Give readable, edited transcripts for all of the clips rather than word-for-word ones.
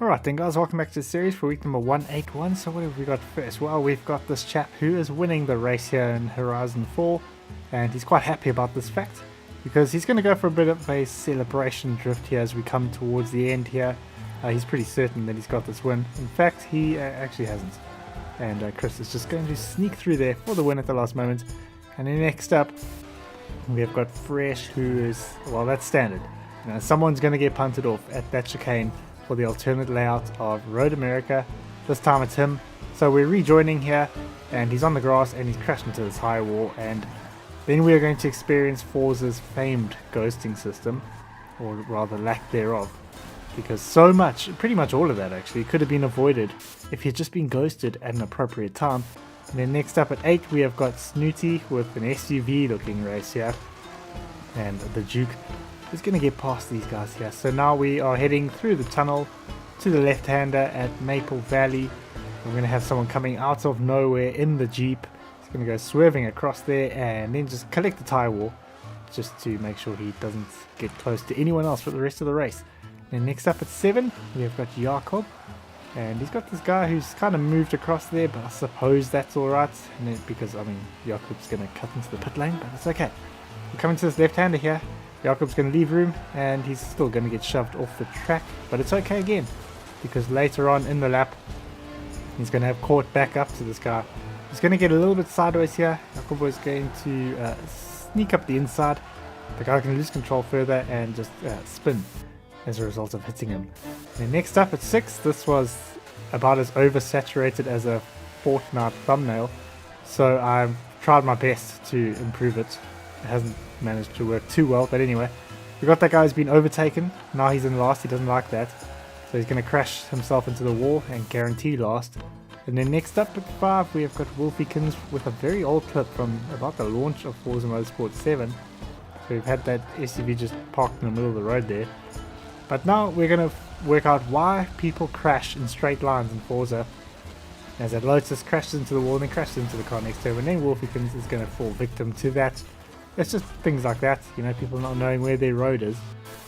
Alright then guys, welcome back to the series for week number 181. So what have we got first? Well, we've got this chap who is winning the race here in Horizon 4, and he's quite happy about this fact because he's going to go for a bit of a celebration drift here as we come towards the end here. He's pretty certain that he's got this win. In fact, he actually hasn't. And Chris is just going to sneak through there for the win at the last moment. And then next up, we have got Fresh, who is, well, that's standard. You know, someone's going to get punted off at that chicane for the alternate layout of Road America. This time it's him. So we're rejoining here, and he's on the grass and he's crashed into this high wall, and then we are going to experience Forza's famed ghosting system, or rather lack thereof, because so much, pretty much all of that actually, could have been avoided if he had just been ghosted at an appropriate time. And then next up at 8 we have got Snooty with an SUV looking race here, and the Duke is going to get past these guys here. So now we are heading through the tunnel to the left-hander at Maple Valley. We're going to have someone coming out of nowhere in the Jeep. He's going to go swerving across there and then just collect the tire wall just to make sure he doesn't get close to anyone else for the rest of the race. And next up at 7 we have got Jakob, and he's got this guy who's kind of moved across there, but I suppose that's alright, because I mean Jakob's going to cut into the pit lane, but it's okay. We're coming to this left-hander here. Jakob's going to leave room and he's still going to get shoved off the track, but it's okay again because later on in the lap he's going to have caught back up to this guy. He's going to get a little bit sideways here. Jakob is going to sneak up the inside. The guy can lose control further and just spin as a result of hitting him. And next up at 6, this was about as oversaturated as a Fortnite thumbnail, so I've tried my best to improve it. It hasn't managed to work too well, but anyway, we got that guy who's been overtaken. Now he's in last. He doesn't like that, so he's going to crash himself into the wall and guarantee last. And then next up at 5 we have got Wolfie with a very old clip from about the launch of Forza Motorsport 7. So we've had that SUV just parked in the middle of the road there, but now we're going to work out why people crash in straight lines in Forza, as that Lotus crashes into the wall and then crashes into the car next to him, and then Wolfie is going to fall victim to that. It's just things like that, you know, people not knowing where their road is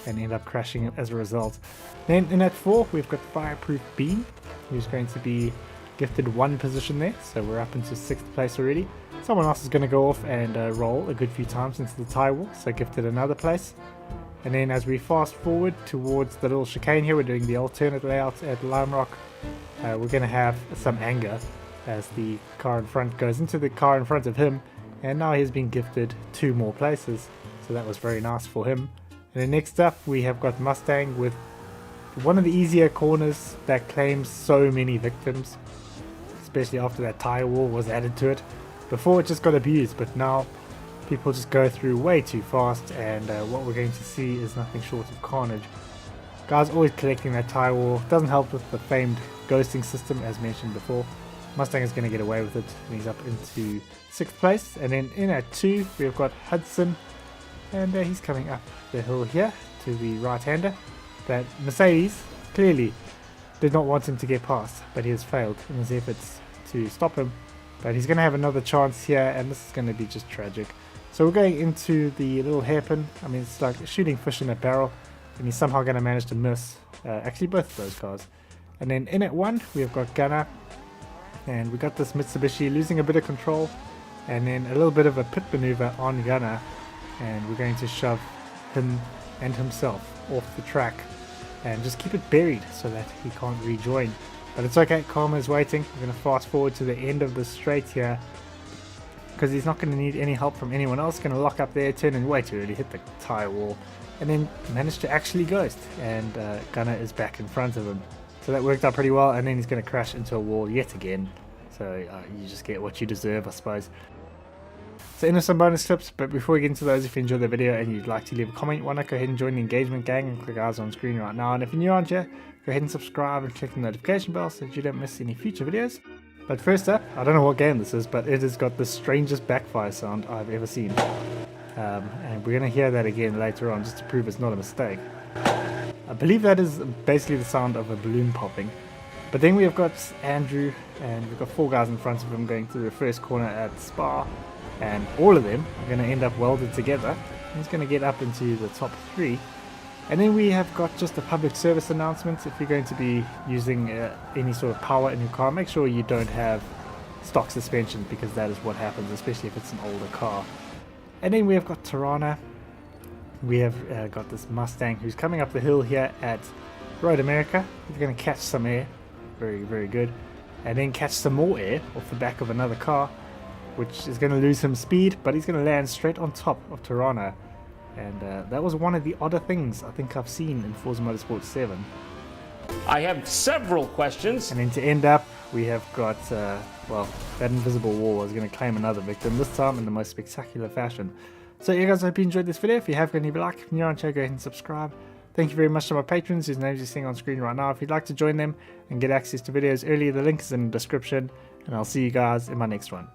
and end up crashing as a result. Then in at 4 we've got Fireproofbeam, who's going to be gifted 1 position there, so we're up into 6th place already. Someone else is going to go off and roll a good few times into the tire wall, so gifted another place. And then as we fast forward towards the little chicane here, we're doing the alternate layout at Lime Rock. We're going to have some anger as the car in front goes into the car in front of him, and now he's been gifted 2 more places, so that was very nice for him. And then next up we have got Mustang with one of the easier corners that claims so many victims, especially after that tire wall was added to it. Before it just got abused, but now people just go through way too fast, and what we're going to see is nothing short of carnage. Guys always collecting that tire wall. Doesn't help with the famed ghosting system as mentioned before. Mustang is going to get away with it, and he's up into 6th place. And then in at 2 we've got Hudson, and he's coming up the hill here to the right-hander. That Mercedes clearly did not want him to get past, but he has failed in his efforts to stop him. But he's going to have another chance here, and this is going to be just tragic. So we're going into the little hairpin. I mean, it's like shooting fish in a barrel, and he's somehow going to manage to miss actually both of those cars. And then in at 1 we have got Gunner, and we got this Mitsubishi losing a bit of control, and then a little bit of a pit maneuver on Gunner, and we're going to shove him and himself off the track and just keep it buried so that he can't rejoin. But it's okay, Karma is waiting. We're going to fast forward to the end of the straight here, because he's not going to need any help from anyone else. Going to lock up there, turn in way too early, hit the tire wall, and then manage to actually ghost, and Gunner is back in front of him. So that worked out pretty well, and then he's going to crash into a wall yet again. So you just get what you deserve, I suppose. So in with some bonus clips, but before we get into those, if you enjoyed the video and you'd like to leave a comment, why not go ahead and join the engagement gang and click ours on screen right now. And if you're new around here, go ahead and subscribe and click the notification bell so that you don't miss any future videos. But first up, I don't know what game this is, but it has got the strangest backfire sound I've ever seen. And we're going to hear that again later on just to prove it's not a mistake. I believe that is basically the sound of a balloon popping. But then we have got Andrew, and we've got 4 guys in front of him going through the first corner at Spa. and all of them are going to end up welded together. He's going to get up into the top 3. And then we have got just a public service announcement. If you're going to be using any sort of power in your car, make sure you don't have stock suspension, because that is what happens, especially if it's an older car. And then we have got Tirana. We have got this Mustang who's coming up the hill here at Road America. He's going to catch some air. Very, very good. And then catch some more air off the back of another car, which is going to lose him speed, but he's going to land straight on top of Tirana. And that was one of the odder things I think I've seen in Forza Motorsport 7. I have several questions. And then to end up, we have got, well, that invisible wall is going to claim another victim, this time in the most spectacular fashion. So yeah guys, I hope you enjoyed this video. If you have, leave a like. If you're new on the channel, go ahead and subscribe. Thank you very much to my patrons whose names you're seeing on screen right now. If you'd like to join them and get access to videos earlier, the link is in the description. And I'll see you guys in my next one.